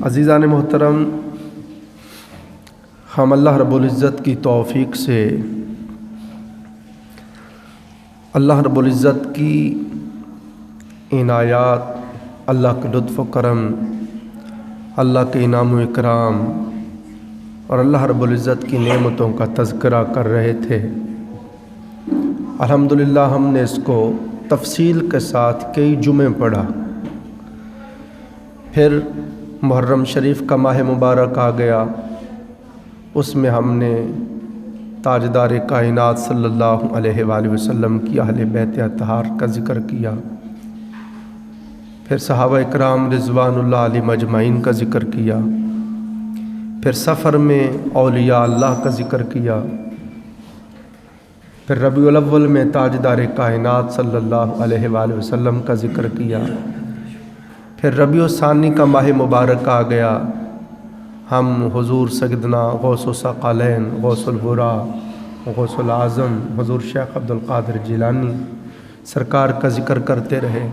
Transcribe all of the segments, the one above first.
عزیزان محترم، ہم اللہ رب العزت کی توفیق سے اللہ رب العزت کی عنایات، اللہ کے لطف و کرم، اللہ کے انعام و اکرام اور اللہ رب العزت کی نعمتوں کا تذکرہ کر رہے تھے۔ الحمدللہ ہم نے اس کو تفصیل کے ساتھ کئی جمعے پڑھا۔ پھر محرم شریف کا ماہ مبارک آ گیا، اس میں ہم نے تاجدار کائنات صلی اللہ علیہ وآلہ وسلم کی اہل بیت اطہار کا ذکر کیا۔ پھر صحابہ اکرام رضوان اللہ علیہم اجمعین کا ذکر کیا۔ پھر سفر میں اولیاء اللہ کا ذکر کیا۔ پھر ربیع الاول میں تاجدار کائنات صلی اللہ علیہ وآلہ وسلم کا ذکر کیا۔ پھر ربیع الثانی کا ماہ مبارک آ گیا، ہم حضور سیدنا غوث الثقلین، غوث الورا، غوث العظم حضور شیخ عبد القادر جیلانی سرکار کا ذکر کرتے رہے۔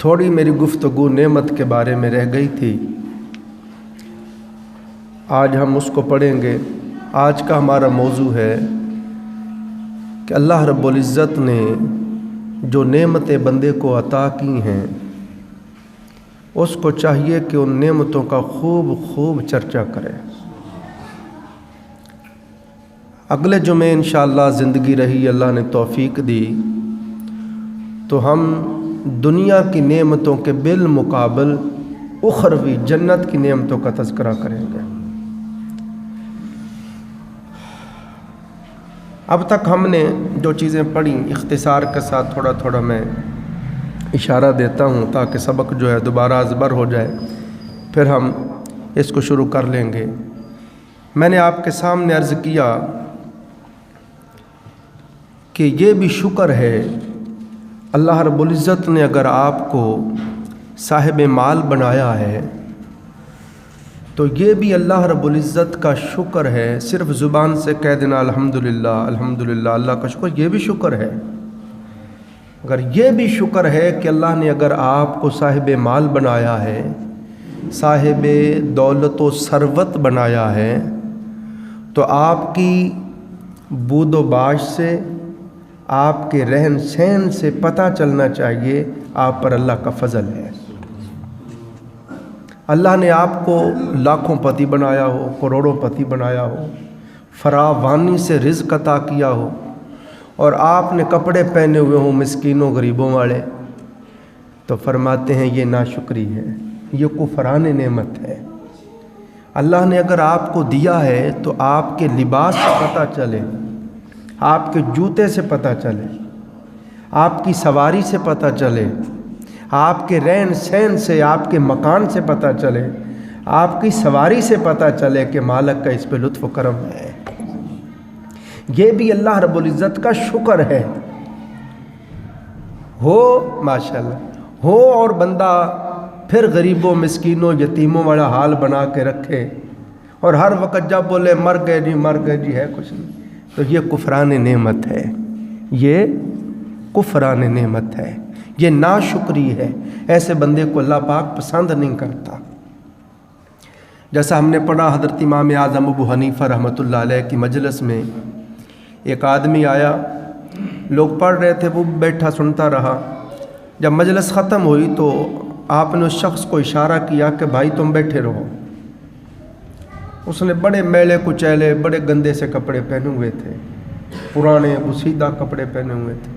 تھوڑی میری گفتگو نعمت کے بارے میں رہ گئی تھی، آج ہم اس کو پڑھیں گے۔ آج کا ہمارا موضوع ہے کہ اللہ رب العزت نے جو نعمتیں بندے کو عطا کی ہیں، اس کو چاہیے کہ ان نعمتوں کا خوب چرچا کرے۔ اگلے جمعے انشاءاللہ زندگی رہی، اللہ نے توفیق دی تو ہم دنیا کی نعمتوں کے بالمقابل اخروی جنت کی نعمتوں کا تذکرہ کریں گے۔ اب تک ہم نے جو چیزیں پڑھی، اختصار کے ساتھ تھوڑا میں اشارہ دیتا ہوں تاکہ سبق جو ہے دوبارہ ازبر ہو جائے، پھر ہم اس کو شروع کر لیں گے۔ میں نے آپ کے سامنے عرض کیا کہ یہ بھی شکر ہے، اللہ رب العزت نے اگر آپ کو صاحب مال بنایا ہے تو یہ بھی اللہ رب العزت کا شکر ہے۔ صرف زبان سے کہہ دینا الحمدللہ الحمدللہ اللہ کا شکر، یہ بھی شکر ہے۔ اگر یہ بھی شکر ہے کہ اللہ نے اگر آپ کو صاحب مال بنایا ہے، صاحب دولت و ثروت بنایا ہے، تو آپ کی بود و باش سے، آپ کے رہن سہن سے پتہ چلنا چاہیے آپ پر اللہ کا فضل ہے۔ اللہ نے آپ کو لاکھوں پتی بنایا ہو، کروڑوں پتی بنایا ہو، فراوانی سے رزق عطا کیا ہو، اور آپ نے کپڑے پہنے ہوئے ہوں مسکینوں غریبوں والے، تو فرماتے ہیں یہ ناشکری ہے، یہ کفران نعمت ہے۔ اللہ نے اگر آپ کو دیا ہے تو آپ کے لباس سے پتہ چلے، آپ کے جوتے سے پتہ چلے، آپ کی سواری سے پتہ چلے، آپ کے رہن سہن سے، آپ کے مکان سے پتہ چلے، آپ کی سواری سے پتہ چلے کہ مالک کا اس پہ لطف و کرم ہے۔ یہ بھی اللہ رب العزت کا شکر ہے۔ ہو ماشاءاللہ ہو اور بندہ پھر غریبوں مسکینوں یتیموں والا حال بنا کے رکھے اور ہر وقت جب بولے مر گئے جی ہے کچھ نہیں، تو یہ کفران نعمت ہے، یہ کفران نعمت ہے، یہ ناشکری ہے۔ ایسے بندے کو اللہ پاک پسند نہیں کرتا۔ جیسا ہم نے پڑھا، حضرت امام اعظم ابو حنیفہ رحمۃ اللہ علیہ کی مجلس میں ایک آدمی آیا، لوگ پڑھ رہے تھے، وہ بیٹھا سنتا رہا۔ جب مجلس ختم ہوئی تو آپ نے اس شخص کو اشارہ کیا کہ بھائی تم بیٹھے رہو۔ اس نے بڑے میلے کچیلے، بڑے گندے سے کپڑے پہنے ہوئے تھے، پرانے بسیدہ کپڑے پہنے ہوئے تھے۔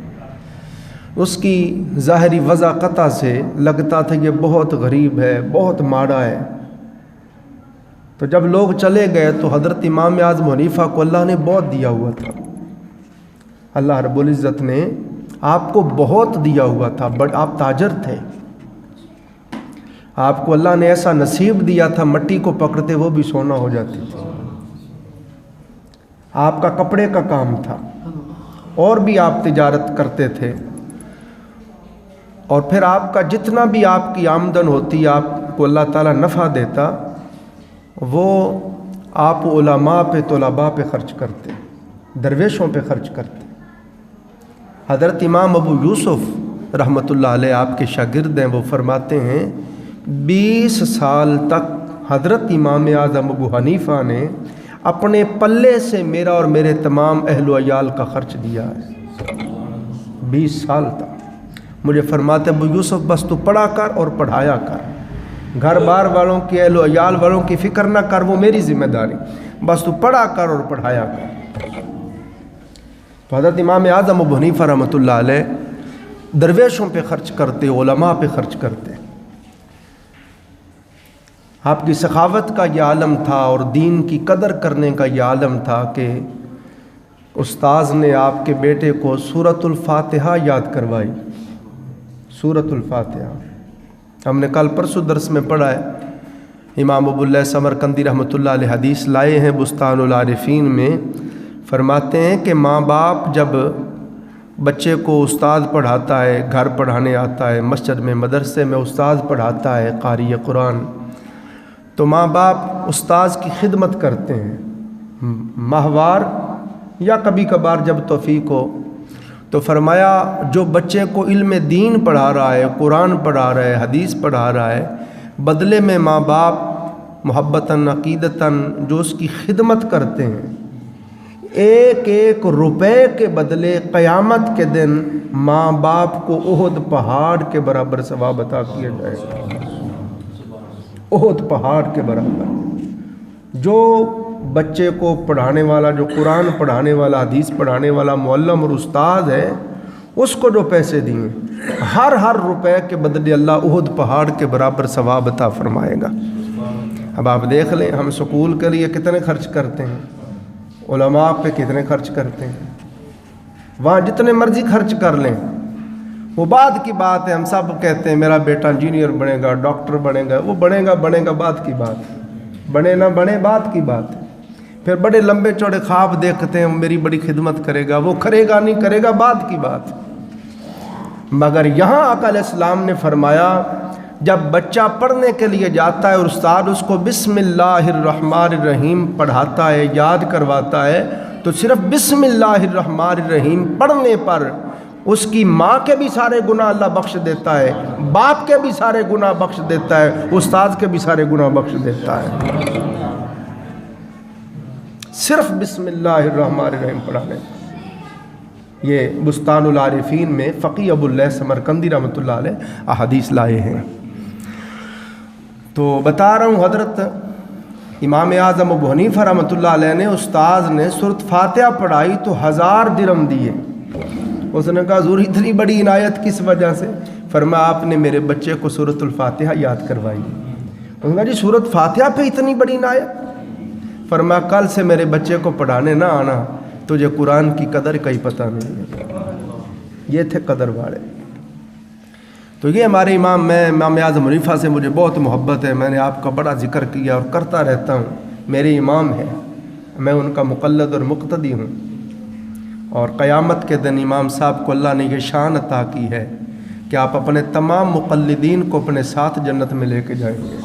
اس کی ظاہری وضاقتہ سے لگتا تھا یہ بہت غریب ہے، بہت ماڑا ہے۔ تو جب لوگ چلے گئے تو حضرت امام اعظم حنیفہ کو اللہ نے بہت دیا ہوا تھا، اللہ رب العزت نے آپ کو بہت دیا ہوا تھا، بٹ آپ تاجر تھے، آپ کو اللہ نے ایسا نصیب دیا تھا، مٹی کو پکڑتے وہ بھی سونا ہو جاتی تھی۔ آپ کا کپڑے کا کام تھا، اور بھی آپ تجارت کرتے تھے، اور پھر آپ کا جتنا بھی آپ کی آمدن ہوتی، آپ کو اللہ تعالیٰ نفع دیتا، وہ آپ علماء پہ، طلباء پہ خرچ کرتے، درویشوں پہ خرچ کرتے۔ حضرت امام ابو یوسف رحمۃ اللہ علیہ آپ کے شاگرد ہیں، وہ فرماتے ہیں 20 سال تک حضرت امام اعظم ابو حنیفہ نے اپنے پلے سے میرا اور میرے تمام اہل و عیال کا خرچ دیا ہے. 20 سال تک مجھے فرماتے ابو یوسف بس تو پڑھا کر اور پڑھایا کر, گھر بار والوں کی اہل و عیال والوں کی فکر نہ کر, وہ میری ذمہ داری, بس تو پڑھا کر اور پڑھایا کر. تو حضرت امام اعظم ابو حنیفہ رحمۃ اللہ علیہ درویشوں پہ خرچ کرتے, علماء پہ خرچ کرتے. آپ کی سخاوت کا یہ عالم تھا اور دین کی قدر کرنے کا یہ عالم تھا کہ استاذ نے آپ کے بیٹے کو سورۃ الفاتحہ یاد کروائی. سورۃ الفاتحہ ہم نے کل پرسوں درس میں پڑھا ہے. امام ابو اللہ سمرقندی رحمۃ اللہ علیہ حدیث لائے ہیں بستان العارفین میں, فرماتے ہیں کہ ماں باپ جب بچے کو استاد پڑھاتا ہے, گھر پڑھانے آتا ہے, مسجد میں مدرسے میں استاد پڑھاتا ہے قاری قرآن, تو ماں باپ استاذ کی خدمت کرتے ہیں ماہوار یا کبھی کبھار جب توفیق ہو. تو فرمایا جو بچے کو علم دین پڑھا رہا ہے, قرآن پڑھا رہا ہے, حدیث پڑھا رہا ہے, بدلے میں ماں باپ محبتاً عقیدتاً جو اس کی خدمت کرتے ہیں, ایک ایک روپے کے بدلے قیامت کے دن ماں باپ کو احد پہاڑ کے برابر ثواب عطا کیا جائے گا. احد پہاڑ کے برابر. جو بچے کو پڑھانے والا, جو قرآن پڑھانے والا, حدیث پڑھانے والا معلم اور استاد ہے, اس کو جو پیسے دیے ہر روپے کے بدلے اللہ احد پہاڑ کے برابر ثواب عطا فرمائے گا. اب آپ دیکھ لیں ہم سکول کے لیے کتنے خرچ کرتے ہیں, علماء پہ کتنے خرچ کرتے ہیں, وہاں جتنے مرضی خرچ کر لیں وہ بعد کی بات ہے. ہم سب کہتے ہیں میرا بیٹا انجینئر بنے گا, ڈاکٹر بنے گا, وہ بنے گا بعد کی بات, بنے نہ بنے بعد کی بات ہے. پھر بڑے لمبے چوڑے خواب دیکھتے ہیں میری بڑی خدمت کرے گا, وہ کرے گا نہیں کرے گا بعد کی بات. مگر یہاں آقا علیہ السلام نے فرمایا جب بچہ پڑھنے کے لیے جاتا ہے اور استاد اس کو بسم اللہ الرحمن الرحیم پڑھاتا ہے, یاد کرواتا ہے, تو صرف بسم اللہ الرحمن الرحیم پڑھنے پر اس کی ماں کے بھی سارے گناہ اللہ بخش دیتا ہے, باپ کے بھی سارے گناہ بخش دیتا ہے, استاد کے بھی سارے گناہ بخش دیتا ہے. صرف بسم اللہ الرحمن الرحیم پڑھانے. یہ بستان العارفین میں فقی ابو اللہ سمرقندی رحمۃ اللہ علیہ احادیث لائے ہیں. تو بتا رہا ہوں حضرت امام اعظم ابو حنیفہ رحمۃ اللہ علیہ نے استاذ نے سورۃ فاتحہ پڑھائی تو 1000 درہم دیے. اس نے کہا حضور اتنی بڑی عنایت کس وجہ سے؟ فرمایا آپ نے میرے بچے کو سورۃ الفاتحہ یاد کروائی. اس نے کہا جی سورۃ فاتحہ پہ اتنی بڑی عنایت؟ فرمایا کل سے میرے بچے کو پڑھانے نہ آنا, تجھے قرآن کی قدر کا ہی پتہ نہیں ہے. یہ تھے قدر والے. تو یہ ہمارے امام اعظم حنیفہ سے مجھے بہت محبت ہے. میں نے آپ کا بڑا ذکر کیا اور کرتا رہتا ہوں. میرے امام ہیں, میں ان کا مقلد اور مقتدی ہوں. اور قیامت کے دن امام صاحب کو اللہ نے یہ شان عطا کی ہے کہ آپ اپنے تمام مقلدین کو اپنے ساتھ جنت میں لے کے جائیں گے.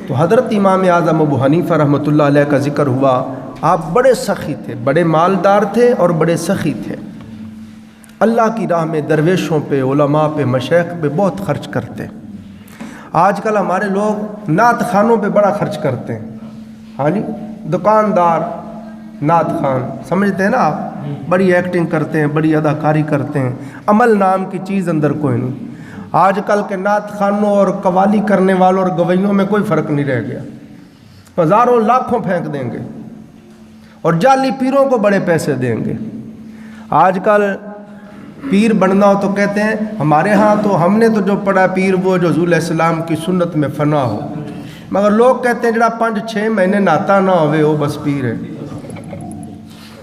تو حضرت امام اعظم ابو حنیفہ رحمۃ اللہ علیہ کا ذکر ہوا. آپ بڑے سخی تھے, بڑے مالدار تھے اور بڑے سخی تھے. اللہ کی راہ میں درویشوں پہ, علماء پہ, مشائخ پہ بہت خرچ کرتے. آج کل ہمارے لوگ نعت خانوں پہ بڑا خرچ کرتے ہیں. ہاں جی, دکاندار نعت خان سمجھتے ہیں نا آپ, بڑی ایکٹنگ کرتے ہیں, بڑی اداکاری کرتے ہیں, عمل نام کی چیز اندر کوئی نہیں. آج کل کے نعت خانوں اور قوالی کرنے والوں اور گویوں میں کوئی فرق نہیں رہ گیا. ہزاروں لاکھوں پھینک دیں گے اور جعلی پیروں کو بڑے پیسے دیں گے. آج کل پیر بننا ہو تو کہتے ہیں ہمارے ہاں تو ہم نے تو جو پڑھا پیر وہ جو حضور علیہ السلام کی سنت میں فنا ہو. مگر لوگ کہتے ہیں جڑا 5-6 مہینے ناتا نہ ہوئے وہ بس پیر ہے.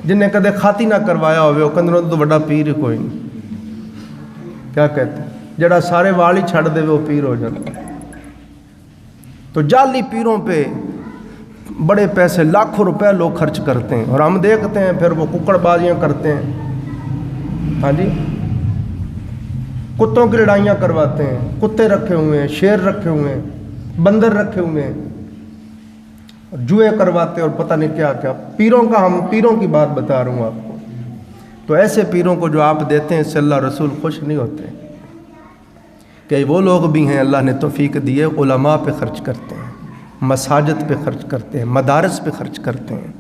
جنہیں کدے کھاتی نہ کروایا ہوئے وہ کندروں تو بڑا پیر ہی کوئی نہیں. کیا کہتے ہیں جڑا سارے وال ہی چھڑ دے وہ پیر ہو جاتا ہے. تو جعلی پیروں پہ بڑے پیسے لاکھوں روپے لوگ خرچ کرتے ہیں اور ہم دیکھتے ہیں پھر وہ ککڑ بازیاں کرتے ہیں. ہاں جی, کتوں کی لڑائیاں کرواتے ہیں, کتے رکھے ہوئے ہیں, شیر رکھے ہوئے ہیں, بندر رکھے ہوئے ہیں, جوئے کرواتے ہیں اور پتہ نہیں کیا کیا. پیروں کا, ہم پیروں کی بات بتا رہا ہوں آپ کو. تو ایسے پیروں کو جو آپ دیتے ہیں اس سے اللہ رسول خوش نہیں ہوتے کہ وہ لوگ بھی ہیں اللہ نے توفیق دی ہے علماء پہ خرچ کرتے ہیں، مساجد پہ خرچ کرتے ہیں، مدارس پہ خرچ کرتے ہیں،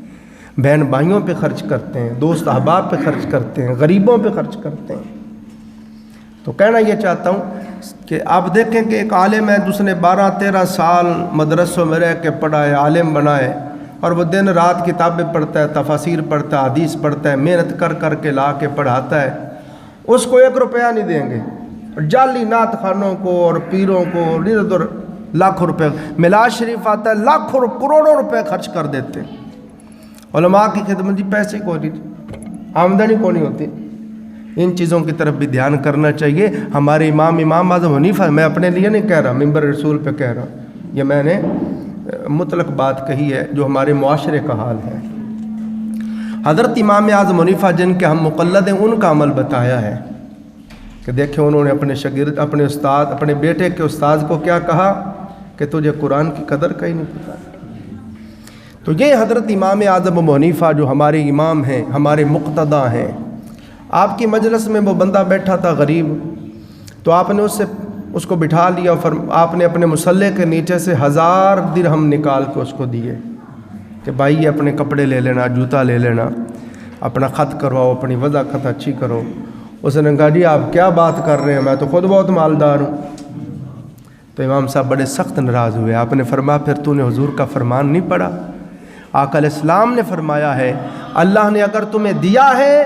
بہن بھائیوں پہ خرچ کرتے ہیں، دوست احباب پہ خرچ کرتے ہیں، غریبوں پہ خرچ کرتے ہیں۔ تو کہنا یہ چاہتا ہوں کہ آپ دیکھیں کہ ایک عالم ہے جس نے 12-13 سال مدرسوں میں رہ کے پڑھا ہے، عالم بنا ہے، اور وہ دن رات کتابیں پڑھتا ہے، تفاسیر پڑھتا ہے، حدیث پڑھتا ہے، محنت کر کر کے لا کے پڑھاتا ہے، اس کو 1 روپیہ نہیں دیں گے۔ جعلی نعت خانوں کو اور پیروں کو ادھر ادھر لاکھوں روپے، میلاد شریف آتا ہے لاکھوں کروڑوں روپے خرچ کر دیتے ہیں۔ علماء کی خدمت جی پیسے کو نہیں، آمدنی کو نہیں ہوتی۔ ان چیزوں کی طرف بھی دھیان کرنا چاہیے۔ ہمارے امام اعظم حنیفہ، میں اپنے لیے نہیں کہہ رہا، منبر رسول پہ کہہ رہا ہوں، یہ میں نے مطلق بات کہی ہے جو ہمارے معاشرے کا حال ہے۔ حضرت امام اعظم حنیفہ جن کے ہم مقلد ہیں، ان کا عمل بتایا ہے کہ دیکھیں انہوں نے اپنے شاگرد، اپنے استاد، اپنے بیٹے کے استاد کو کیا کہا کہ تجھے قرآن کی قدر کا ہی نہیں پتہ۔ تو یہ حضرت امام اعظم ابو حنیفہ جو ہمارے امام ہیں، ہمارے مقتدیٰ ہیں۔ آپ کی مجلس میں وہ بندہ بیٹھا تھا غریب، تو آپ نے اس کو بٹھا لیا، آپ نے اپنے مصلے کے نیچے سے 1000 درہم نکال کے اس کو دیے کہ بھائی یہ اپنے کپڑے لے لینا، جوتا لے لینا، اپنا خط کرواؤ، اپنی وضاحت اچھی کرو۔ اس نے کہا جی آپ کیا بات کر رہے ہیں، میں تو خود بہت مالدار ہوں۔ تو امام صاحب بڑے سخت ناراض ہوئے۔ آپ نے فرمایا پھر تو نے حضور کا فرمان نہیں پڑھا؟ آقا علیہ السلام نے فرمایا ہے اللہ نے اگر تمہیں دیا ہے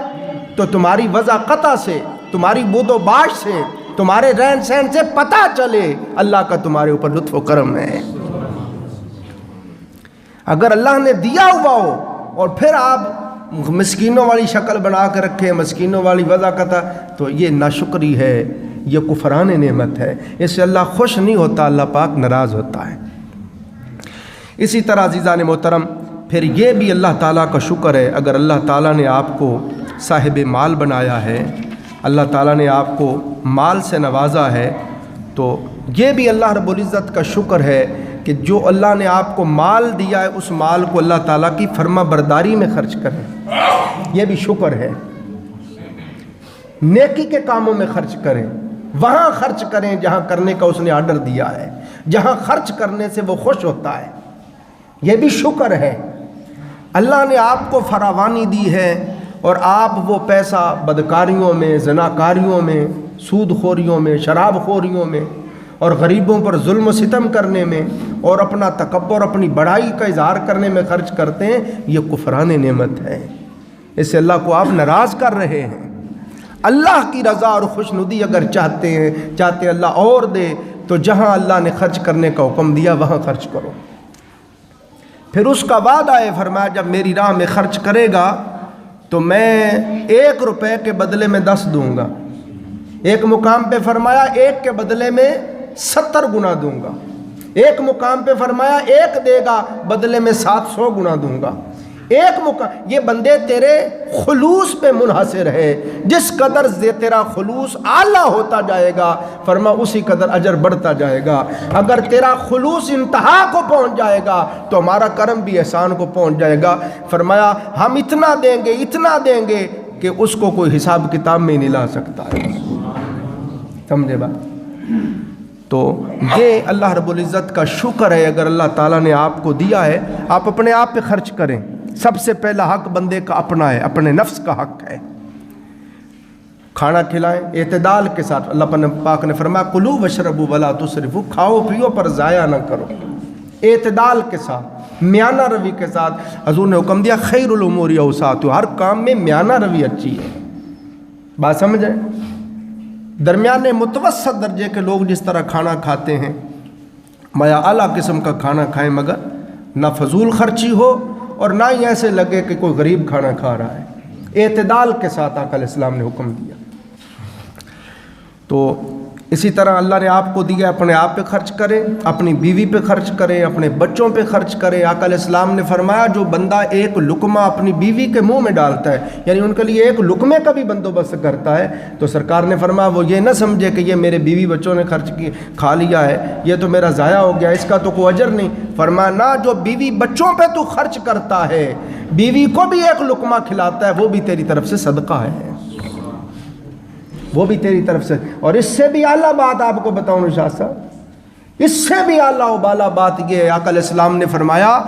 تو تمہاری وضع قطع سے، تمہاری بود و باش سے، تمہارے رہن سہن سے پتہ چلے اللہ کا تمہارے اوپر لطف و کرم ہے۔ اگر اللہ نے دیا ہوا ہو اور پھر آپ مسکینوں والی شکل بنا کے رکھیں، مسکینوں والی وضع قطع، تو یہ ناشکری ہے، یہ کفران نعمت ہے، اس سے اللہ خوش نہیں ہوتا، اللہ پاک ناراض ہوتا ہے۔ اسی طرح عزیزان محترم پھر یہ بھی اللہ تعالیٰ کا شکر ہے، اگر اللہ تعالیٰ نے آپ کو صاحب مال بنایا ہے، اللہ تعالیٰ نے آپ کو مال سے نوازا ہے، تو یہ بھی اللہ رب العزت کا شکر ہے کہ جو اللہ نے آپ کو مال دیا ہے اس مال کو اللہ تعالیٰ کی فرما برداری میں خرچ کریں، یہ بھی شکر ہے۔ نیکی کے کاموں میں خرچ کریں، وہاں خرچ کریں جہاں کرنے کا اس نے آرڈر دیا ہے، جہاں خرچ کرنے سے وہ خوش ہوتا ہے، یہ بھی شکر ہے۔ اللہ نے آپ کو فراوانی دی ہے اور آپ وہ پیسہ بدکاریوں میں، زناکاریوں میں، سود خوریوں میں، شراب خوریوں میں اور غریبوں پر ظلم و ستم کرنے میں اور اپنا تکبر، اپنی بڑائی کا اظہار کرنے میں خرچ کرتے ہیں، یہ کفران نعمت ہے، اس سے اللہ کو آپ ناراض کر رہے ہیں۔ اللہ کی رضا اور خوشنودی اگر چاہتے ہیں اللہ اور دے، تو جہاں اللہ نے خرچ کرنے کا حکم دیا وہاں خرچ کرو۔ پھر اس کا وعدہ ہے، فرمایا جب میری راہ میں خرچ کرے گا تو میں 1 روپے کے بدلے میں 10 دوں گا۔ ایک مقام پہ فرمایا 1 کے بدلے میں 70 گنا دوں گا۔ ایک مقام پہ فرمایا 1 دے گا بدلے میں 700 گنا دوں گا۔ ایک مقام، یہ بندے تیرے خلوص پہ منحصر ہے، جس قدر تیرا خلوص اعلیٰ ہوتا جائے گا فرما اسی قدر اجر بڑھتا جائے گا۔ اگر تیرا خلوص انتہا کو پہنچ جائے گا تو ہمارا کرم بھی احسان کو پہنچ جائے گا۔ فرمایا ہم اتنا دیں گے کہ اس کو کوئی حساب کتاب میں نہیں لا سکتا ہے۔ سمجھے بات؟ تو یہ اللہ رب العزت کا شکر ہے، اگر اللہ تعالیٰ نے آپ کو دیا ہے آپ اپنے آپ پہ خرچ کریں۔ سب سے پہلا حق بندے کا اپنا ہے، اپنے نفس کا حق ہے۔ کھانا کھلائیں اعتدال کے ساتھ، اللہ پاک نے فرمایا کلوا واشربوا ولا تسرفوا، کھاؤ پیو پر ضائع نہ کرو، اعتدال کے ساتھ، میانہ روی کے ساتھ۔ حضور نے حکم دیا خیر الامور اوساطها، ہر کام میں میانہ روی اچھی ہے۔ بات سمجھیں؟ درمیانے متوسط درجے کے لوگ جس طرح کھانا کھاتے ہیں، مایا اعلیٰ قسم کا کھانا کھائیں، مگر نہ فضول خرچی ہو اور نہ ہی ایسے لگے کہ کوئی غریب کھانا کھا رہا ہے۔ اعتدال کے ساتھ آقا علیہ السلام نے حکم دیا۔ تو اسی طرح اللہ نے آپ کو دیا، اپنے آپ پہ خرچ کریں، اپنی بیوی پہ خرچ کریں، اپنے بچوں پہ خرچ کریں۔ آقا علیہ السلام نے فرمایا جو بندہ ایک لقمہ اپنی بیوی کے منہ میں ڈالتا ہے، یعنی ان کے لیے ایک لقمے کا بھی بندوبست کرتا ہے، تو سرکار نے فرمایا وہ یہ نہ سمجھے کہ یہ میرے بیوی بچوں نے کھا لیا ہے، یہ تو میرا ضائع ہو گیا، اس کا تو کوئی اجر نہیں۔ فرمایا نہ، جو بیوی بچوں پہ تو خرچ کرتا ہے، بیوی کو بھی ایک لقمہ کھلاتا ہے، وہ بھی تیری طرف سے صدقہ ہے۔ وہ بھی تیری طرف سے. اور اس سے بھی اعلیٰ بات آپ کو بتاؤں شاہ صاحب, اس سے بھی اعلیٰ و بالا بات یہ آقا علیہ السلام نے فرمایا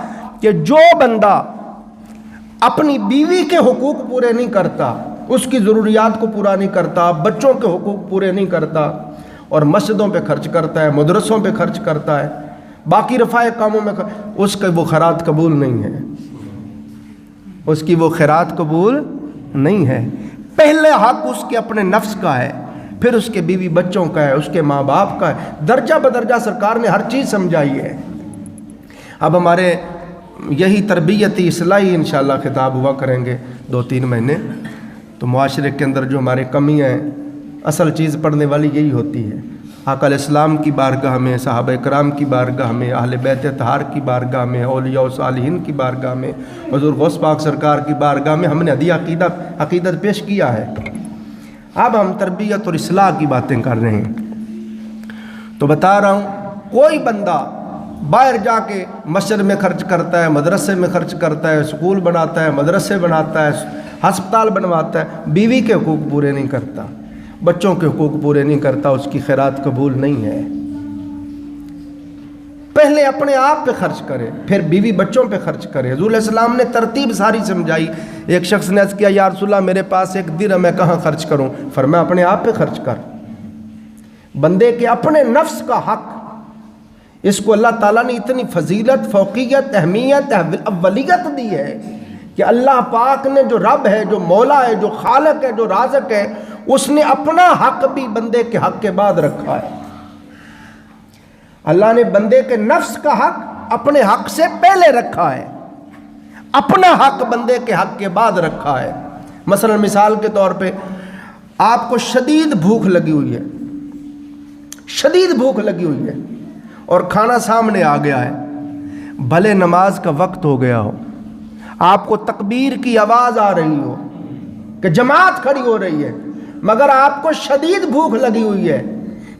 کہ جو بندہ اپنی بیوی کے حقوق پورے نہیں کرتا, اس کی ضروریات کو پورا نہیں کرتا, بچوں کے حقوق پورے نہیں کرتا, اور مسجدوں پہ خرچ کرتا ہے, مدرسوں پہ خرچ کرتا ہے, باقی رفاہ کاموں میں اس کا وہ خیرات قبول نہیں ہے, اس کی وہ خیرات قبول نہیں ہے. پہلے حق اس کے اپنے نفس کا ہے, پھر اس کے بیوی بچوں کا ہے, اس کے ماں باپ کا ہے, درجہ بدرجہ سرکار نے ہر چیز سمجھائی ہے. اب ہمارے یہی تربیتی اصلاحی انشاءاللہ خطاب ہوا کریں گے 2-3 مہینے, تو معاشرے کے اندر جو ہمارے کمیاں ہیں, اصل چیز پڑھنے والی یہی ہوتی ہے. آقا علیہ السلام کی بارگاہ میں, صحابہ کرام کی بارگاہ میں, اہل بیت اطہار کی بارگاہ میں, اولیاء و صالحین کی بارگاہ میں, حضور غوث پاک سرکار کی بارگاہ میں ہم نے ہدیہ عقیدت پیش کیا ہے. اب ہم تربیت اور اصلاح کی باتیں کر رہے ہیں, تو بتا رہا ہوں, کوئی بندہ باہر جا کے مسجد میں خرچ کرتا ہے, مدرسے میں خرچ کرتا ہے, سکول بناتا ہے, مدرسے بناتا ہے, ہسپتال بنواتا ہے, بیوی کے حقوق پورے نہیں کرتا, بچوں کے حقوق پورے نہیں کرتا, اس کی خیرات قبول نہیں ہے. پہلے اپنے آپ پہ خرچ کرے, پھر بیوی بچوں پہ خرچ کرے. حضور علیہ السلام نے ترتیب ساری سمجھائی. ایک شخص نے عرض کیا, یا رسول اللہ میرے پاس 1 درہم میں کہاں خرچ کروں؟ فرمایا اپنے آپ پہ خرچ کر. بندے کے اپنے نفس کا حق, اس کو اللہ تعالیٰ نے اتنی فضیلت, فوقیت, اہمیت, اولیت دی ہے کہ اللہ پاک نے جو رب ہے, جو مولا ہے, جو خالق ہے, جو رازق ہے, اس نے اپنا حق بھی بندے کے حق کے بعد رکھا ہے. اللہ نے بندے کے نفس کا حق اپنے حق سے پہلے رکھا ہے, اپنا حق بندے کے حق کے بعد رکھا ہے. مثلا مثال کے طور پہ آپ کو شدید بھوک لگی ہوئی ہے, شدید بھوک لگی ہوئی ہے, اور کھانا سامنے آ گیا ہے, بھلے نماز کا وقت ہو گیا ہو, آپ کو تکبیر کی آواز آ رہی ہو کہ جماعت کھڑی ہو رہی ہے, مگر آپ کو شدید بھوک لگی ہوئی ہے,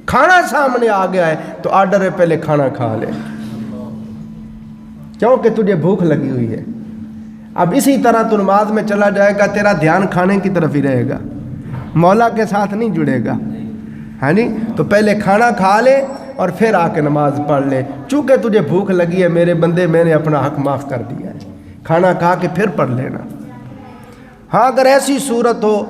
کھانا سامنے آ گیا ہے, تو آرڈر ہے پہلے کھانا کھا لے, کیونکہ تجھے بھوک لگی ہوئی ہے. اب اسی طرح تو نماز میں چلا جائے گا, تیرا دھیان کھانے کی طرف ہی رہے گا, مولا کے ساتھ نہیں جڑے گا, ہے نہیں. تو پہلے کھانا کھا لے اور پھر آ کے نماز پڑھ لے. چونکہ تجھے بھوک لگی ہے میرے بندے, میں نے اپنا حق معاف کر دیا ہے, کھانا کھا کے پھر پڑھ لینا. ہاں اگر ایسی صورت ہو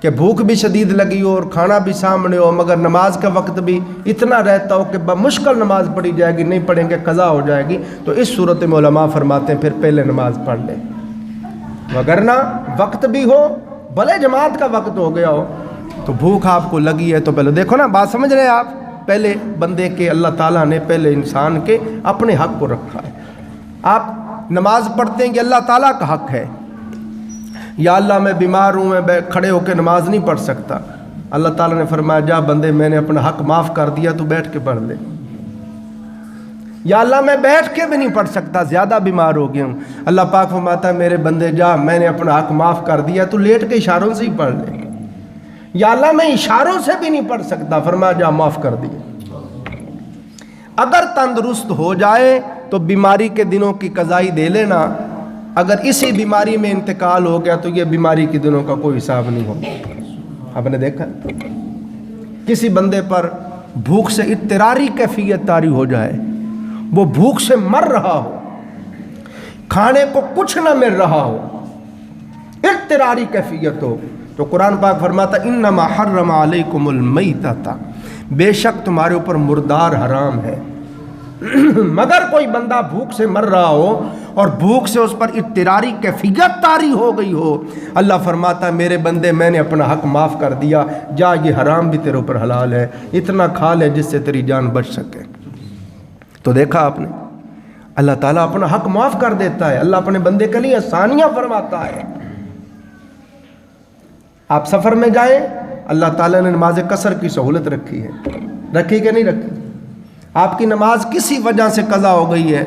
کہ بھوک بھی شدید لگی ہو اور کھانا بھی سامنے ہو, مگر نماز کا وقت بھی اتنا رہتا ہو کہ بمشکل نماز پڑھی جائے گی, نہیں پڑھیں گے قضا ہو جائے گی, تو اس صورت میں علماء فرماتے ہیں پھر پہلے نماز پڑھ لیں. وگرنہ وقت بھی ہو, بھلے جماعت کا وقت ہو گیا ہو, تو بھوک آپ کو لگی ہے تو پہلے دیکھو نا, بات سمجھ رہے ہیں آپ, پہلے بندے کے اللہ تعالیٰ نے پہلے انسان کے اپنے حق کو رکھا ہے. آپ نماز پڑھتے ہیں کہ اللہ تعالیٰ کا حق ہے, یا اللہ میں بیمار ہوں, میں کھڑے ہو کے نماز نہیں پڑھ سکتا, اللہ تعالیٰ نے فرمایا جا بندے میں نے اپنا حق معاف کر دیا, تو بیٹھ کے پڑھ لے. یا اللہ میں بیٹھ کے بھی نہیں پڑھ سکتا, زیادہ بیمار ہو گیا ہوں, اللہ پاک فرماتا ہے میرے بندے جا میں نے اپنا حق معاف کر دیا, تو لیٹ کے اشاروں سے ہی پڑھ لے. یا اللہ میں اشاروں سے بھی نہیں پڑھ سکتا, فرمایا جا معاف کر دیا. اگر تندرست ہو جائے تو بیماری کے دنوں کی قضائی دے لینا, اگر اسی بیماری میں انتقال ہو گیا تو یہ بیماری کے دنوں کا کوئی حساب نہیں ہوگا. آپ نے دیکھا کسی بندے پر بھوک سے اضطراری کیفیت طاری ہو جائے, وہ بھوک سے مر رہا ہو, کھانے کو کچھ نہ مل رہا ہو, اضطراری کیفیت ہو, تو قرآن پاک فرماتا انما حرم علیکم المیتۃ, بے شک تمہارے اوپر مردار حرام ہے. مگر کوئی بندہ بھوک سے مر رہا ہو اور بھوک سے اس پر اضطراری کیفیت طاری ہو گئی ہو, اللہ فرماتا ہے میرے بندے میں نے اپنا حق معاف کر دیا, جا یہ حرام بھی تیرے اوپر حلال ہے, اتنا کھا لے جس سے تیری جان بچ سکے. تو دیکھا آپ نے, اللہ تعالیٰ اپنا حق معاف کر دیتا ہے, اللہ اپنے بندے کے لیے آسانیاں فرماتا ہے. آپ سفر میں جائیں, اللہ تعالیٰ نے نماز قصر کی سہولت رکھی ہے, رکھی کہ نہیں رکھی؟ آپ کی نماز کسی وجہ سے قضا ہو گئی ہے,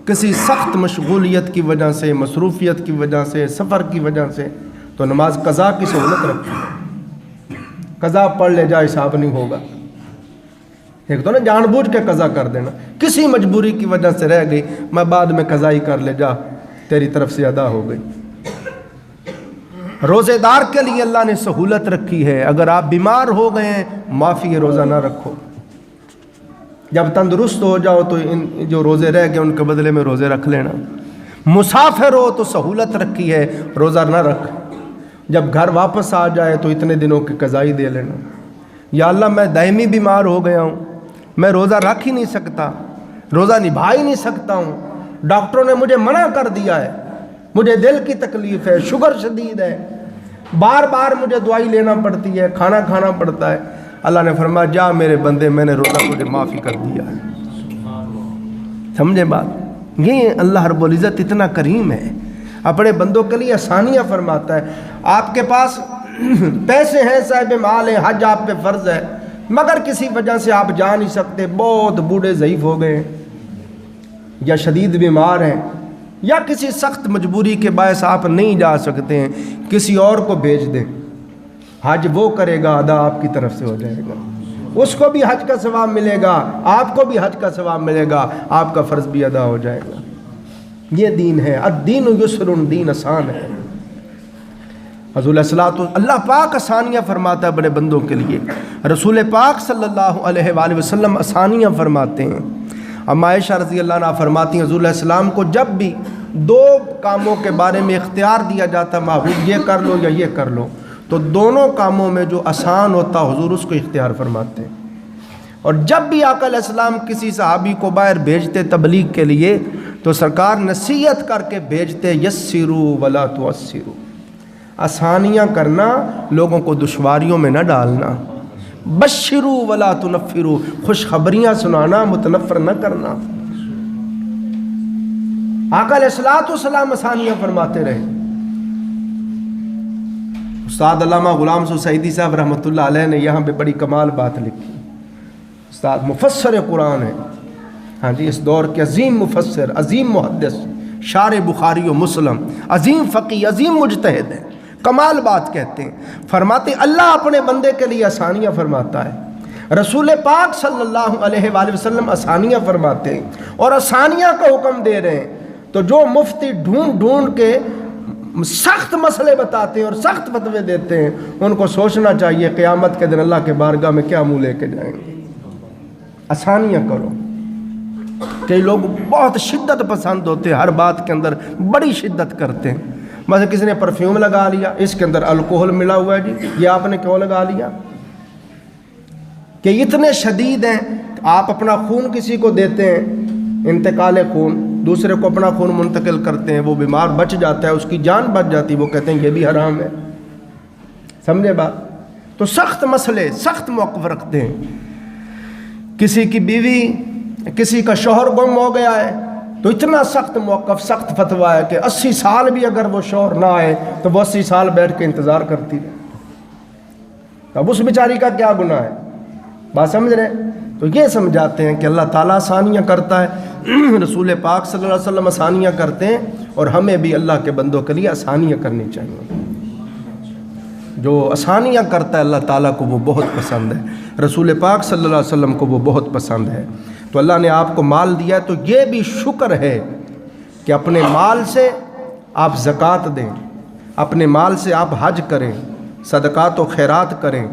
کسی سخت مشغولیت کی وجہ سے, مصروفیت کی وجہ سے, سفر کی وجہ سے, تو نماز قضا کی سہولت رکھی ہے, قضا پڑھ لے جا, حساب نہیں ہوگا. ایک تو نا جان بوجھ کے قضا کر دینا, کسی مجبوری کی وجہ سے رہ گئی, میں بعد میں قضا ہی کر لے جا, تیری طرف سے ادا ہو گئی. روزے دار کے لیے اللہ نے سہولت رکھی ہے، اگر آپ بیمار ہو گئے ہیں معافی ہے، روزہ نہ رکھو، جب تندرست ہو جاؤ تو ان جو روزے رہ گئے ان کے بدلے میں روزے رکھ لینا، مسافر ہو تو سہولت رکھی ہے روزہ نہ رکھ، جب گھر واپس آ جائے تو اتنے دنوں کی قضائی دے لینا۔ یا اللہ میں دائمی بیمار ہو گیا ہوں، میں روزہ رکھ ہی نہیں سکتا، روزہ نبھا ہی نہیں سکتا ہوں، ڈاکٹروں نے مجھے منع کر دیا ہے، مجھے دل کی تکلیف ہے، شوگر شدید ہے، بار بار مجھے دوائی لینا پڑتی ہے، کھانا کھانا پڑتا ہے۔ اللہ نے فرمایا جا میرے بندے، میں نے روزہ تجھے معافی کر دیا ہے۔ سمجھے بات؟ یہ اللہ رب العزت اتنا کریم ہے، اپنے بندوں کے لیے آسانیاں فرماتا ہے۔ آپ کے پاس پیسے ہیں، صاحب مال ہے، حج آپ پہ فرض ہے، مگر کسی وجہ سے آپ جا نہیں سکتے، بہت بوڑھے ضعیف ہو گئے ہیں یا شدید بیمار ہیں یا کسی سخت مجبوری کے باعث آپ نہیں جا سکتے ہیں، کسی اور کو بھیج دیں، حج وہ کرے گا، ادا آپ کی طرف سے ہو جائے گا، اس کو بھی حج کا ثواب ملے گا، آپ کو بھی حج کا ثواب ملے گا، آپ کا فرض بھی ادا ہو جائے گا۔ یہ دین ہے، الدین یسر، دین آسان ہے۔ حضور اللہ پاک آسانیاں فرماتا ہے بڑے بندوں کے لیے، رسول پاک صلی اللہ علیہ وآلہ وسلم آسانیاں فرماتے ہیں۔ اما عائشہ رضی اللہ عنہ فرماتی ہیں حضور علیہ السلام کو جب بھی دو کاموں کے بارے میں اختیار دیا جاتا، محبوب یہ کر لو یا یہ کر لو، تو دونوں کاموں میں جو آسان ہوتا حضور اس کو اختیار فرماتے ہیں۔ اور جب بھی آقا علیہ السلام کسی صحابی کو باہر بھیجتے تبلیغ کے لیے تو سرکار نصیحت کر کے بھیجتے، یسروا ولا تعسروا، آسانیاں کرنا، لوگوں کو دشواریوں میں نہ ڈالنا، بشروا ولا تنفروا، خوشخبریاں سنانا، متنفر نہ کرنا۔ آقا علیہ السلام آسانیاں فرماتے رہے۔ استاد علامہ غلام سعیدی صاحب رحمۃ اللہ علیہ نے یہاں پہ بڑی کمال بات لکھی۔ استاد مفسر قرآن ہے، ہاں جی، اس دور کے عظیم مفسر، عظیم محدث، شارح بخاری و مسلم، عظیم فقی، عظیم مجتہد ہے، کمال بات کہتے ہیں۔ فرماتے اللہ اپنے بندے کے لیے آسانیاں فرماتا ہے، رسول پاک صلی اللہ علیہ وآلہ وسلم آسانیاں فرماتے ہیں اور آسانیاں کا حکم دے رہے ہیں، تو جو مفتی ڈھونڈ ڈھونڈ کے سخت مسئلے بتاتے ہیں اور سخت فتوے دیتے ہیں، ان کو سوچنا چاہیے قیامت کے دن اللہ کے بارگاہ میں کیا منہ لے کے جائیں گے۔ آسانیاں کرو۔ کئی لوگ بہت شدت پسند ہوتے ہیں، ہر بات کے اندر بڑی شدت کرتے ہیں۔ مثلا کسی نے پرفیوم لگا لیا، اس کے اندر الکوہل ملا ہوا ہے، جی یہ آپ نے کیوں لگا لیا؟ کہ اتنے شدید ہیں۔ آپ اپنا خون کسی کو دیتے ہیں، انتقال خون، دوسرے کو اپنا خون منتقل کرتے ہیں، وہ بیمار بچ جاتا ہے، اس کی جان بچ جاتی، وہ کہتے ہیں یہ بھی حرام ہے۔ سمجھے بات؟ تو سخت مسئلے، سخت موقف رکھتے ہیں۔ کسی کی بیوی، کسی کا شوہر گم ہو گیا ہے تو اتنا سخت موقف، سخت فتویٰ ہے کہ 80 سال بھی اگر وہ شوہر نہ آئے تو وہ 80 سال بیٹھ کے انتظار کرتی رہے۔ اب اس بیچاری کا کیا گناہ ہے؟ بات سمجھ رہے ہیں؟ تو یہ سمجھاتے ہیں کہ اللہ تعالیٰ آسانیاں کرتا ہے، رسول پاک صلی اللہ علیہ وسلم آسانیاں کرتے ہیں، اور ہمیں بھی اللہ کے بندوں کے لیے آسانیاں کرنی چاہیے۔ جو آسانیاں کرتا ہے اللہ تعالیٰ کو وہ بہت پسند ہے، رسول پاک صلی اللہ علیہ وسلم کو وہ بہت پسند ہے۔ تو اللہ نے آپ کو مال دیا ہے تو یہ بھی شکر ہے کہ اپنے مال سے آپ زکوٰۃ دیں، اپنے مال سے آپ حج کریں، صدقات و خیرات کریں،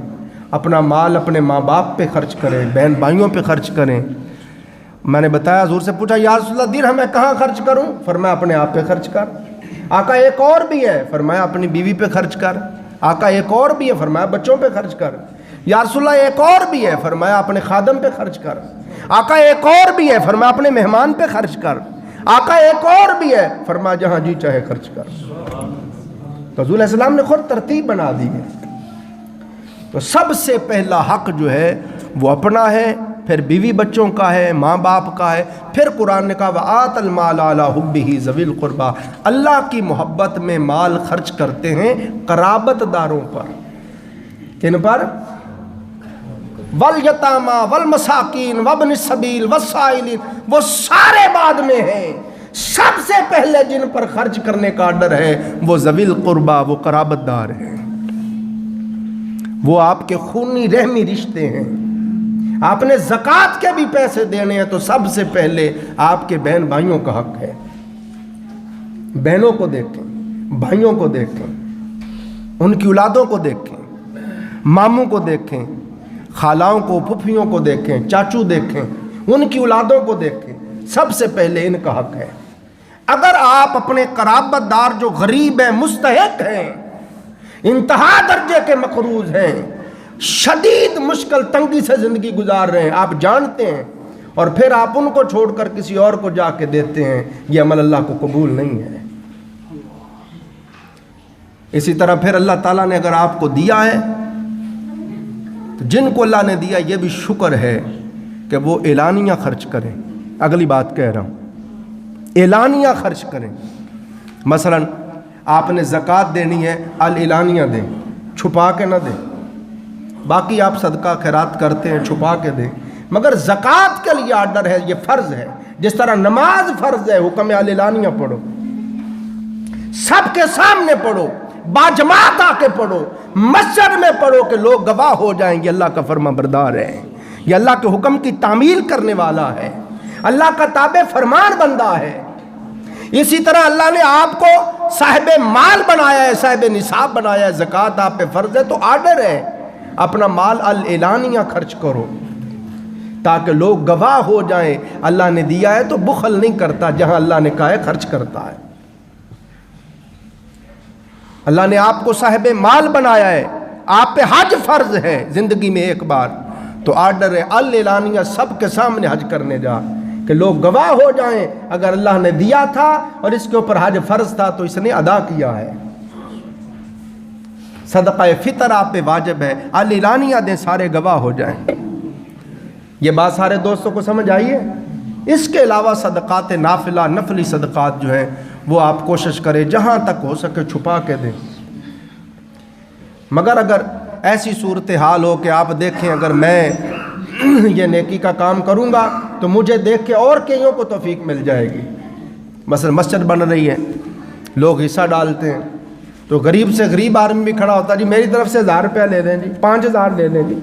اپنا مال اپنے ماں باپ پہ خرچ کریں، بہن بھائیوں پہ خرچ کریں۔ میں نے بتایا، حضور سے پوچھا یا رسول اللہ درہم میں کہاں خرچ کروں؟ فرمایا اپنے آپ پہ خرچ کر۔ آقا ایک اور بھی ہے، فرمایا اپنی بیوی پہ خرچ کر۔ آقا ایک اور بھی ہے، فرمایا بچوں پہ خرچ کر۔ یا رسول اللہ ایک اور بھی ہے، فرمایا اپنے خادم پہ خرچ کر۔ آقا ایک اور بھی ہے، فرمایا اپنے مہمان پہ خرچ کر۔ آقا ایک اور بھی ہے، فرمایا جہاں جی چاہے خرچ کر۔ تو حضور علیہ السلام نے خود ترتیب بنا دی ہے۔ تو سب سے پہلا حق جو ہے وہ اپنا ہے، پھر بیوی بچوں کا ہے، ماں باپ کا ہے، پھر قرآن نے کہا وَآتَ الْمَالَ عَلَىٰ حُبِّهِ ذَوِي الْقُرْبَىٰ، اللہ کی محبت میں مال خرچ کرتے ہیں قرابت داروں پر۔ کن پر؟ وَالْيَتَامَىٰ وَالْمَسَاكِينِ وَابْنِ السَّبِيلِ وَالسَّائِلِينَ، وہ سارے بعد میں ہیں، سب سے پہلے جن پر خرچ کرنے کا آرڈر ہے وہ ذوی القربیٰ، وہ قرابت دار ہیں، وہ آپ کے خونی رحمی رشتے ہیں۔ آپ نے زکوٰۃ کے بھی پیسے دینے ہیں تو سب سے پہلے آپ کے بہن بھائیوں کا حق ہے۔ بہنوں کو دیکھیں، بھائیوں کو دیکھیں۔ ان کی اولادوں کو دیکھیں، ماموں کو دیکھیں، خالاؤں کو، پھپھیوں کو دیکھیں، چاچو دیکھیں، ان کی اولادوں کو دیکھیں، سب سے پہلے ان کا حق ہے۔ اگر آپ اپنے قرابت دار جو غریب ہیں، مستحق ہیں، انتہا درجے کے مقروض ہیں، شدید مشکل تنگی سے زندگی گزار رہے ہیں، آپ جانتے ہیں، اور پھر آپ ان کو چھوڑ کر کسی اور کو جا کے دیتے ہیں، یہ عمل اللہ کو قبول نہیں ہے۔ اسی طرح پھر اللہ تعالیٰ نے اگر آپ کو دیا ہے تو جن کو اللہ نے دیا یہ بھی شکر ہے کہ وہ اعلانیہ خرچ کریں۔ اگلی بات کہہ رہا ہوں، اعلانیہ خرچ کریں۔ مثلا آپ نے زکوٰۃ دینی ہے، الاعلانیہ دیں، چھپا کے نہ دیں۔ باقی آپ صدقہ خیرات کرتے ہیں، چھپا کے دیں، مگر زکوٰۃ کے لیے آرڈر ہے، یہ فرض ہے۔ جس طرح نماز فرض ہے، حکم الاعلانیہ پڑھو، سب کے سامنے پڑھو، باجماعت آ کے پڑھو، مسجد میں پڑھو کہ لوگ گواہ ہو جائیں گے اللہ کا فرما بردار ہے، یہ اللہ کے حکم کی تعمیل کرنے والا ہے، اللہ کا تابع فرمان بندہ ہے۔ اسی طرح اللہ نے آپ کو صاحب مال بنایا ہے، صاحب نصاب بنایا ہے، زکوٰۃ آپ پہ فرض ہے، تو آرڈر ہے اپنا مال الاعلانیہ خرچ کرو تاکہ لوگ گواہ ہو جائیں اللہ نے دیا ہے تو بخل نہیں کرتا، جہاں اللہ نے کہا ہے خرچ کرتا ہے۔ اللہ نے آپ کو صاحب مال بنایا ہے، آپ پہ حج فرض ہے زندگی میں ایک بار، تو آرڈر ہے الاعلانیہ سب کے سامنے حج کرنے جا کہ لوگ گواہ ہو جائیں اگر اللہ نے دیا تھا اور اس کے اوپر حج فرض تھا تو اس نے ادا کیا ہے۔ صدقہ فطر آپ پہ واجب ہے، الاعلانیہ دیں، سارے گواہ ہو جائیں۔ یہ بات سارے دوستوں کو سمجھ آئی ہے؟ اس کے علاوہ صدقات نافلہ، نفلی صدقات جو ہیں وہ آپ کوشش کریں جہاں تک ہو سکے چھپا کے دیں۔ مگر اگر ایسی صورتحال ہو کہ آپ دیکھیں اگر میں یہ نیکی کا کام کروں گا تو مجھے دیکھ کے اور کئیوں کو توفیق مل جائے گی، مثلا مسجد بن رہی ہے، لوگ حصہ ڈالتے ہیں، تو غریب سے غریب آدمی بھی کھڑا ہوتا ہے، جی میری طرف سے 1000 روپیہ لے دیں جی، 5000 لے دیں جی،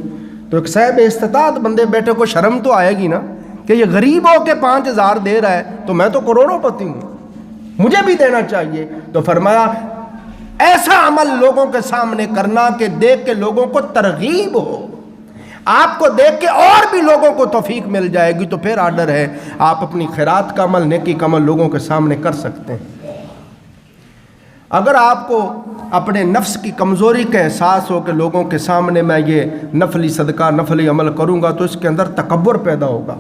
تو ایک صاحب استطاعت بندے بیٹے کو شرم تو آئے گی نا کہ یہ غریب ہو کے 5000 دے رہا ہے تو میں تو کروڑوں پتی ہوں، مجھے بھی دینا چاہیے۔ تو فرمایا ایسا عمل لوگوں کے سامنے کرنا کہ دیکھ کے لوگوں کو ترغیب ہو، آپ کو دیکھ کے اور بھی لوگوں کو توفیق مل جائے گی، تو پھر آرڈر ہے آپ اپنی خیرات کا عمل، نیکی کا عمل لوگوں کے سامنے کر سکتے ہیں۔ اگر آپ کو اپنے نفس کی کمزوری کا احساس ہو کہ لوگوں کے سامنے میں یہ نفلی صدقہ، نفلی عمل کروں گا تو اس کے اندر تکبر پیدا ہوگا،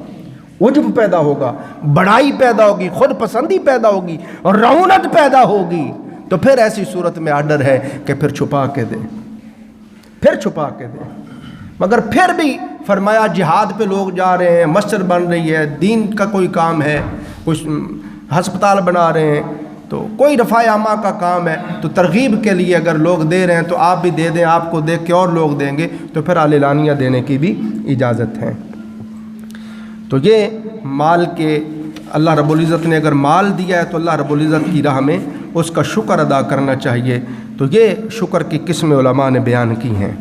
عجب پیدا ہوگا، بڑائی پیدا ہوگی، خود پسندی پیدا ہوگی اور رعونت پیدا ہوگی، تو پھر ایسی صورت میں آرڈر ہے کہ پھر چھپا کے دیں، پھر چھپا کے دیں۔ مگر پھر بھی فرمایا جہاد پہ لوگ جا رہے ہیں، مسجد بن رہی ہے، دین کا کوئی کام ہے، کچھ ہسپتال بنا رہے ہیں، تو کوئی رفع عامہ کا کام ہے، تو ترغیب کے لیے اگر لوگ دے رہے ہیں تو آپ بھی دے دیں، آپ کو دیکھ کے اور لوگ دیں گے، تو پھر الاعلانیہ دینے کی بھی اجازت ہے۔ تو یہ مال کے اللہ رب العزت نے اگر مال دیا ہے تو اللہ رب العزت کی راہ میں اس کا شکر ادا کرنا چاہیے۔ تو یہ شکر کی قسمیں علماء نے بیان کی ہیں۔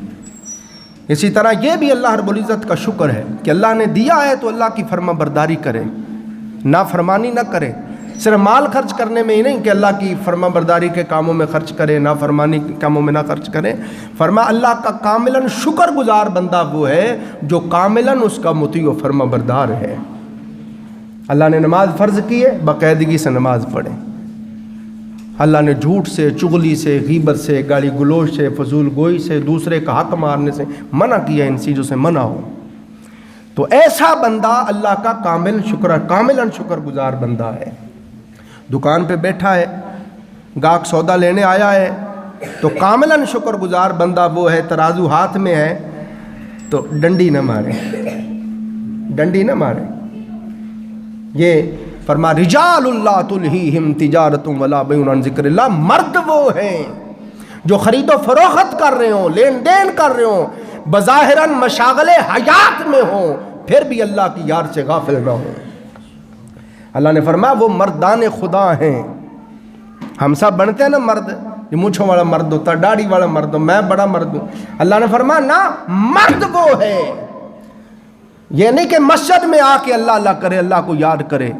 اسی طرح یہ بھی اللہ رب العزت کا شکر ہے کہ اللہ نے دیا ہے تو اللہ کی فرما برداری کرے، نافرمانی نہ کرے۔ صرف مال خرچ کرنے میں ہی نہیں کہ اللہ کی فرما برداری کے کاموں میں خرچ کرے، نافرمانی کے کاموں میں نہ خرچ کرے۔ فرما اللہ کا کاملاً شکر گزار بندہ وہ ہے جو کاملاً اس کا مطیع و فرما بردار ہے۔ اللہ نے نماز فرض کی ہے، باقاعدگی سے نماز پڑھیں۔ اللہ نے جھوٹ سے، چغلی سے، غیبت سے، گالی گلوچ سے، فضول گوئی سے، دوسرے کا حق مارنے سے منع کیا، ان چیزوں سے منع ہو۔ تو ایسا بندہ اللہ کا کاملاً شکر گزار بندہ ہے۔ دکان پہ بیٹھا ہے، گاہک سودا لینے آیا ہے، تو کاملاً شکر گزار بندہ وہ ہے، ترازو ہاتھ میں ہے تو ڈنڈی نہ مارے، ڈنڈی نہ مارے۔ یہ فرما رجال اللہ تلہیہم تجارت ولا بیع عن ذکر اللہ، مرد وہ ہیں جو خرید و فروخت کر رہے ہوں، لین دین کر رہے ہوں، بظاہراً مشاغل حیات میں ہوں، پھر بھی اللہ کی یاد سے غافل نہ ہوں۔ اللہ نے فرمایا وہ مردان خدا ہیں۔ ہم سب بنتے ہیں نا مرد، یہ مونچھوں والا مرد ہوتا ہے، داڑھی والا مرد ہوں، میں بڑا مرد ہوں۔ اللہ نے فرمایا نا، مرد وہ ہے، یہ نہیں کہ مسجد میں آ کے اللہ اللہ کرے، اللہ کو یاد کرے۔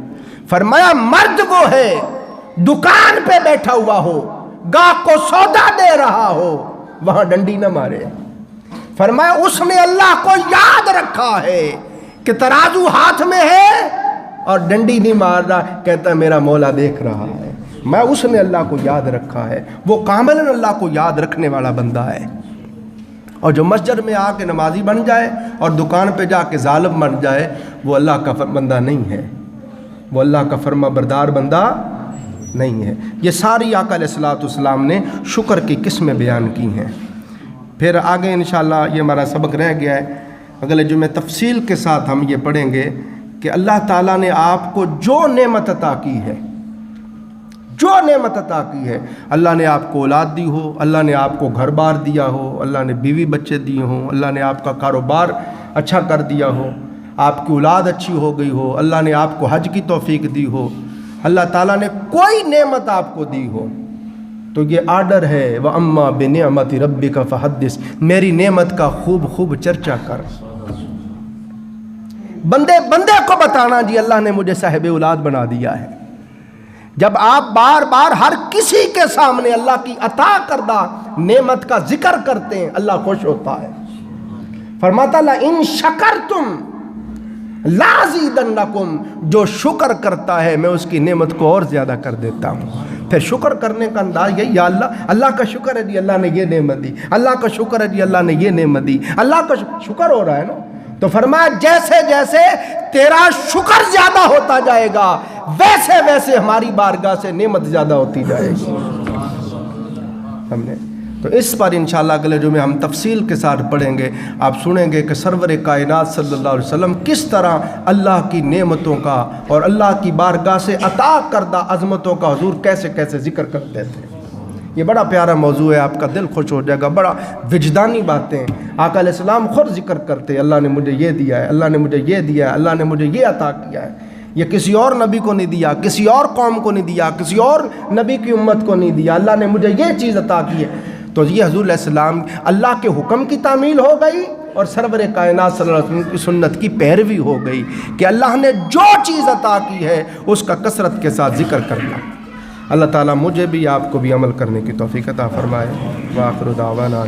فرمایا مرد وہ ہے دکان پہ بیٹھا ہوا ہو، گاہک کو سودا دے رہا ہو، وہاں ڈنڈی نہ مارے. فرمایا اس نے اللہ کو یاد رکھا ہے کہ ترازو ہاتھ میں ہے اور ڈنڈی نہیں مار رہا, کہتا میرا مولا دیکھ رہا ہے. میں اس نے اللہ کو یاد رکھا ہے, وہ کاملاً اللہ کو یاد رکھنے والا بندہ ہے. اور جو مسجد میں آ کے نمازی بن جائے اور دکان پہ جا کے ظالم بن جائے, وہ اللہ کا بندہ نہیں ہے, وہ اللہ کا فرما بردار بندہ نہیں ہے. یہ ساری آقا علیہ الصلوۃ والسلام نے شکر کی قسمیں بیان کی ہیں. پھر آگے انشاءاللہ یہ ہمارا سبق رہ گیا ہے, اگلے جمعے تفصیل کے ساتھ ہم یہ پڑھیں گے کہ اللہ تعالیٰ نے آپ کو جو نعمت عطا کی ہے, جو نعمت عطا کی ہے, اللہ نے آپ کو اولاد دی ہو, اللہ نے آپ کو گھر بار دیا ہو, اللہ نے بیوی بچے دیے ہوں, اللہ نے آپ کا کاروبار اچھا کر دیا ہو, آپ کی اولاد اچھی ہو گئی ہو, اللہ نے آپ کو حج کی توفیق دی ہو, اللہ تعالیٰ نے کوئی نعمت آپ کو دی ہو, تو یہ آرڈر ہے وَأَمَّا بِنِعْمَتِ رَبِّكَ فَحَدِّثْ, میری نعمت کا خوب خوب چرچا کر. بندے کو بتانا جی اللہ نے مجھے صاحب اولاد بنا دیا ہے. جب آپ بار بار ہر کسی کے سامنے اللہ کی عطا کردہ نعمت کا ذکر کرتے ہیں, اللہ خوش ہوتا ہے. فرماتا لَإِن شَكَرْتُمْ لَأَزِيدَنَّكُمْ, جو شکر کرتا ہے میں اس کی نعمت کو اور زیادہ کر دیتا ہوں. پھر شکر کرنے کا انداز یہ, یا اللہ کا شکر ہے جی اللہ نے یہ نعمت دی, اللہ کا شکر ہے جی اللہ نے یہ نعمت دی, اللہ کا شکر ہو رہا ہے نا. تو فرمایا جیسے جیسے تیرا شکر زیادہ ہوتا جائے گا ویسے ویسے ہماری بارگاہ سے نعمت زیادہ ہوتی جائے گی. ہم نے تو اس پر انشاءاللہ اگلے جمعے ہم تفصیل کے ساتھ پڑھیں گے. آپ سنیں گے کہ سرور کائنات صلی اللہ علیہ وسلم کس طرح اللہ کی نعمتوں کا اور اللہ کی بارگاہ سے عطا کردہ عظمتوں کا حضور کیسے کیسے ذکر کرتے تھے. یہ بڑا پیارا موضوع ہے, آپ کا دل خوش ہو جائے گا. بڑا وجدانی باتیں آقا علیہ السلام خود ذکر کرتے, اللہ نے مجھے یہ دیا ہے, اللہ نے مجھے یہ دیا ہے, اللہ نے مجھے یہ عطا کیا ہے. یہ کسی اور نبی کو نہیں دیا, کسی اور قوم کو نہیں دیا, کسی اور نبی کی امت کو نہیں دیا, اللہ نے مجھے یہ چیز عطا کی ہے. تو یہ حضور علیہ السلام اللہ کے حکم کی تعمیل ہو گئی اور سرور کائنات صلی اللہ علیہ وسلم کی سنت کی پیروی ہو گئی کہ اللہ نے جو چیز عطا کی ہے اس کا کثرت کے ساتھ ذکر کرنا. اللہ تعالیٰ مجھے بھی آپ کو بھی عمل کرنے کی توفیق عطا فرمائے. وآخر دعوانا